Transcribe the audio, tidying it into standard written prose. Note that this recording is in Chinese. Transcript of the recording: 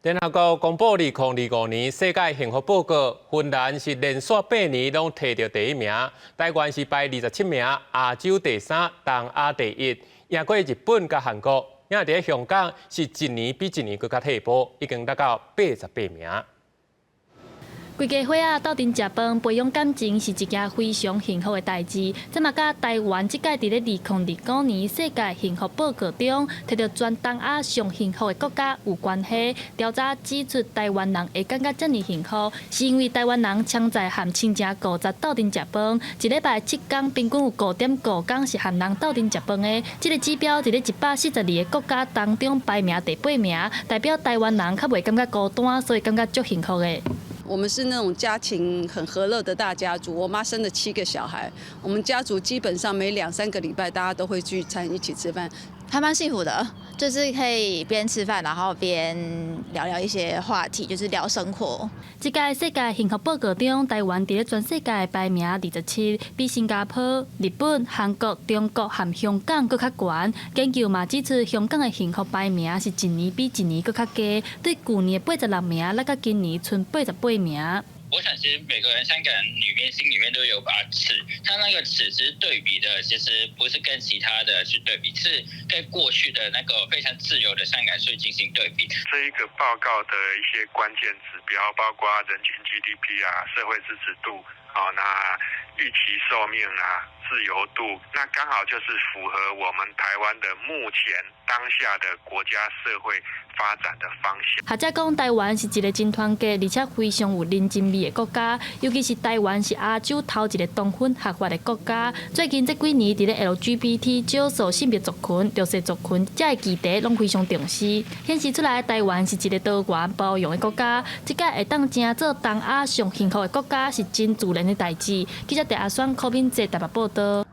联合国公布2025年世界幸福报告，芬兰是连续8年拢摕到第1名，台湾是排27名，亚洲第3，东亚第1，赢过日本甲韩国。赢伫香港是一年比一年更加退步，已经达到88名。规家伙仔斗阵食饭，培养感情是一件非常幸福的代志。这嘛，甲台湾即届伫咧2025年世界幸福报告中，摕到全东亚上幸福的国家有关系。调查指出，台湾人会感觉遮尔幸福，是因为台湾人常在和亲情故宅斗阵食饭，一礼拜7天，平均有5.5天是和人斗阵食饭的。这个指标伫咧142个国家当中排名第8名，代表台湾人较袂感觉孤单，所以感觉足幸福的。我们是那种家情很和乐的大家族，我妈生了7个小孩，我们家族基本上每2、3个礼拜大家都会聚餐一起吃饭，还蛮幸福的，就是可以边吃饭，然后边聊一些话题，就是聊生活。这届世界幸福报告中，台湾伫咧全世界排名27，比新加坡、日本、韩国、中国和香港搁较悬。研究嘛指出，香港的幸福排名是一年比一年搁较低，对去年的86名，来到今年剩88名。我想，其实每个人香港人心里面都有把尺，它那个尺是对比的，其实不是跟其他的去对比，是跟过去的那个非常自由的香港税进行对比。这一个报告的一些关键指标，包括人均 GDP 啊、社会支持度，那预期寿命啊、自由度，那刚好就是符合我们台湾的目前当下的国家社会发展的方向。学者讲，台湾是一个真团结而且非常有人情味的国家，尤其是台湾是亚洲头一个同婚合法的国家。最近这几年，伫咧 LGBT 少数性别族群、弱势族群这个议题拢非常重视，显示出来台湾是一个多元包容的国家。这届会当正做东亚上幸福的国家是真自然的代志。记者陈阿选、柯敏哲台北报道。